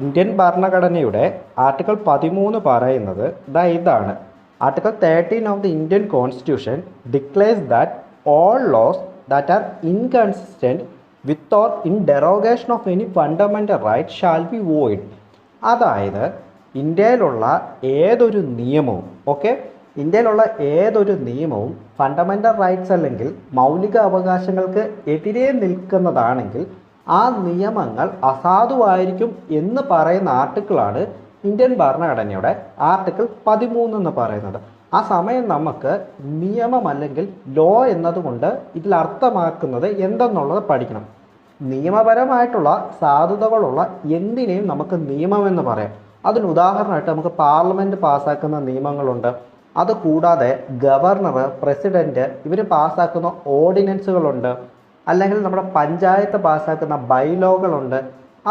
Indian ഭരണഘടനയുടെ article 13 പറയുന്നത് ഇതാണ്. Article 13 of the Indian constitution declares that all laws that are inconsistent with or in derogation of any fundamental right shall be void. അതായത് ഇന്ത്യയിലുള്ള ഏതൊരു നിയമവും ഇന്ത്യയിലുള്ള ഏതൊരു നിയമവും ഫണ്ടമെൻ്റൽ റൈറ്റ്സ് അല്ലെങ്കിൽ മൗലിക അവകാശങ്ങൾക്ക് എതിരെ നിൽക്കുന്നതാണെങ്കിൽ ആ നിയമങ്ങൾ അസാധുവായിരിക്കും എന്ന് പറയുന്ന ആർട്ടിക്കിളാണ് ഇന്ത്യൻ ഭരണഘടനയുടെ ആർട്ടിക്കിൾ 13 എന്ന് പറയുന്നത്. ആ സമയം നമുക്ക് നിയമം അല്ലെങ്കിൽ ലോ എന്നതുകൊണ്ട് ഇതിൽ അർത്ഥമാക്കുന്നത് എന്തെന്നുള്ളത് പഠിക്കണം. നിയമപരമായിട്ടുള്ള സാധുതകളുള്ള എന്തിനേയും നമുക്ക് നിയമമെന്ന് പറയാം. അതിന് ഉദാഹരണമായിട്ട് നമുക്ക് പാർലമെൻറ്റ് പാസ്സാക്കുന്ന നിയമങ്ങളുണ്ട്. അതുകൂടാതെ ഗവർണർ, പ്രസിഡൻറ്റ് ഇവർ പാസ്സാക്കുന്ന ഓർഡിനൻസുകളുണ്ട്. അല്ലെങ്കിൽ നമ്മുടെ പഞ്ചായത്ത് പാസ്സാക്കുന്ന ബൈലോകളുണ്ട്.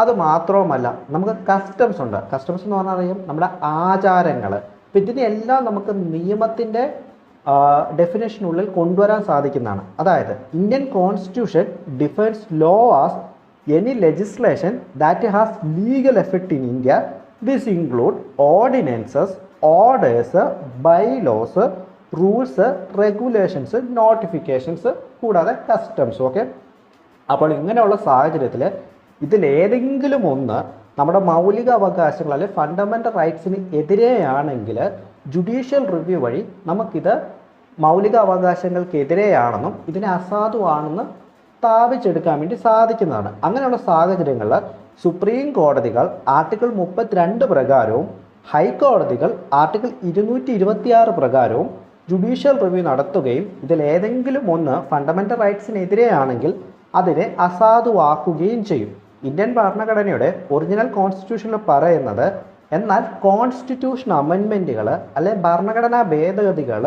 അത് മാത്രവുമല്ല നമുക്ക് കസ്റ്റംസ് ഉണ്ട്. കസ്റ്റംസ് എന്ന് പറഞ്ഞാൽ അറിയാം നമ്മുടെ ആചാരങ്ങൾ. അപ്പം ഇതിനെല്ലാം നമുക്ക് നിയമത്തിൻ്റെ ഡെഫിനേഷനുള്ളിൽ കൊണ്ടുവരാൻ സാധിക്കുന്നതാണ്. അതായത് Indian constitution defines law as any legislation that has legal effect in India. This include ordinances, orders, bylaws, rules, regulations, notifications, കൂടാതെ കസ്റ്റംസ്. അപ്പോൾ ഇങ്ങനെയുള്ള സാഹചര്യത്തിൽ ഇതിലേതെങ്കിലും ഒന്ന് നമ്മുടെ മൗലിക അവകാശങ്ങൾ അല്ലെങ്കിൽ ഫണ്ടമെൻ്റൽ റൈറ്റ്സിന് എതിരെയാണെങ്കിൽ ജുഡീഷ്യൽ റിവ്യൂ വഴി നമുക്കിത് മൗലിക അവകാശങ്ങൾക്കെതിരെയാണെന്നും ഇതിനെ അസാധുവാണെന്ന് സ്ഥാപിച്ചെടുക്കാൻ വേണ്ടി സാധിക്കുന്നതാണ്. അങ്ങനെയുള്ള സാഹചര്യങ്ങളിൽ സുപ്രീം കോടതികൾ ആർട്ടിക്കിൾ 32 പ്രകാരവും ഹൈക്കോടതികൾ ആർട്ടിക്കിൾ 226 പ്രകാരവും ജുഡീഷ്യൽ റിവ്യൂ നടത്തുകയും ഇതിലേതെങ്കിലും ഒന്ന് ഫണ്ടമെൻ്റൽ റൈറ്റ്സിനെതിരെയാണെങ്കിൽ അതിനെ അസാധുവാക്കുകയും ചെയ്യും. ഇന്ത്യൻ ഭരണഘടനയുടെ ഒറിജിനൽ കോൺസ്റ്റിറ്റ്യൂഷനിൽ പറയുന്നത് എന്നാൽ കോൺസ്റ്റിറ്റ്യൂഷൻ അമെൻമെൻറ്റുകൾ അല്ലെങ്കിൽ ഭരണഘടനാ ഭേദഗതികൾ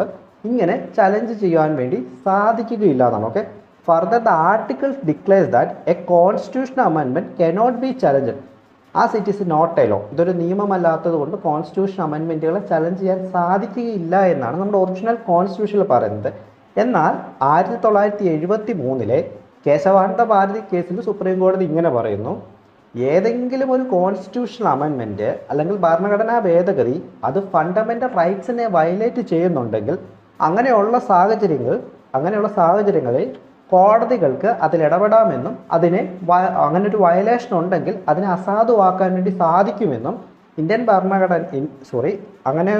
ഇങ്ങനെ ചലഞ്ച് ചെയ്യാൻ വേണ്ടി സാധിക്കുകയില്ല എന്നാണ്. Further the articles declares that a constitution amendment cannot be challenged as it is not a law. ഇതൊരു നിയമമല്ലാത്തത് കൊണ്ട് കോൺസ്റ്റിറ്റ്യൂഷൻ അമെൻമെൻറ്റുകളെ ചലഞ്ച് ചെയ്യാൻ സാധിക്കുകയില്ല എന്നാണ് നമ്മുടെ ഒറിജിനൽ കോൺസ്റ്റിറ്റ്യൂഷനിൽ പറയുന്നത്. എന്നാൽ 1973 കേശവാനന്ദ ഭാരതി കേസിൽ സുപ്രീം കോടതി ഇങ്ങനെ പറയുന്നു: ഏതെങ്കിലും ഒരു കോൺസ്റ്റിറ്റ്യൂഷണൽ അമെൻമെൻറ്റ് അല്ലെങ്കിൽ ഭരണഘടനാ ഭേദഗതി അത് ഫണ്ടമെൻ്റൽ റൈറ്റ്സിനെ വയലേറ്റ് ചെയ്യുന്നുണ്ടെങ്കിൽ അങ്ങനെയുള്ള സാഹചര്യങ്ങളിൽ കോടതികൾക്ക് അതിലിടപെടാമെന്നും അങ്ങനെ ഒരു വയലേഷൻ ഉണ്ടെങ്കിൽ അതിനെ അസാധുവാക്കാൻ വേണ്ടി സാധിക്കുമെന്നും അങ്ങനെ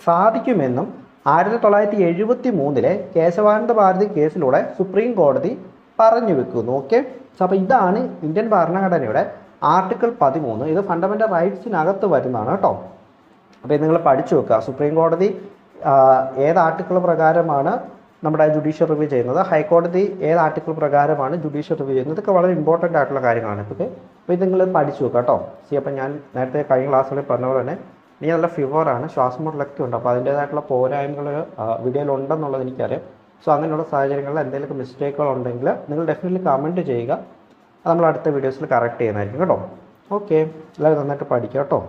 സാധിക്കുമെന്നും 1973 കേശവാനന്ദ ഭാരതി കേസിലൂടെ സുപ്രീം കോടതി പറഞ്ഞു വെക്കുന്നു. അപ്പോൾ ഇതാണ് ഇന്ത്യൻ ഭരണഘടനയുടെ ആർട്ടിക്കിൾ 13. ഇത് ഫണ്ടമെൻ്റൽ റൈറ്റ്സിനകത്ത് വരുന്നതാണ് കേട്ടോ. അപ്പോൾ ഇത് നിങ്ങൾ പഠിച്ചു വെക്കുക. സുപ്രീം കോടതി ഏത് ആർട്ടിക്കിൾ പ്രകാരമാണ് നമ്മുടെ ജുഡീഷ്യൽ റിവ്യൂ ചെയ്യുന്നത്, ഹൈക്കോടതി ഏത് ആർട്ടിക്കിൾ പ്രകാരമാണ് ജുഡീഷ്യൽ റിവ്യൂ ചെയ്യുന്നത്, ഇതൊക്കെ വളരെ ഇമ്പോർട്ടൻ്റ് ആയിട്ടുള്ള കാര്യങ്ങളാണ്. അപ്പോൾ ഇത് നിങ്ങൾ പഠിച്ചു വെക്കുക കേട്ടോ. അപ്പോൾ ഞാൻ നേരത്തെ കഴിഞ്ഞ ക്ലാസ്സുകളിൽ പറഞ്ഞ പോലെ തന്നെ എനിക്ക് നല്ല ഫീവറാണ്, ശ്വാസം മുട്ടലൊക്കെ ഉണ്ട്. അപ്പോൾ അതിൻ്റേതായിട്ടുള്ള പോരായ്മകൾ വീഡിയോയിലുണ്ടെന്നുള്ളത് എനിക്കറിയാം. സോ അങ്ങനെയുള്ള സാഹചര്യങ്ങളിൽ എന്തെങ്കിലും മിസ്റ്റേക്കുകൾ ഉണ്ടെങ്കിൽ നിങ്ങൾ ഡെഫിനറ്റ്ലി കമൻറ്റ് ചെയ്യുക. അത് നമ്മൾ അടുത്ത വീഡിയോസിൽ കറക്റ്റ് ചെയ്യുന്നതായിരിക്കും കേട്ടോ. എല്ലാവരും നന്നായിട്ട് പഠിക്കുക കേട്ടോ.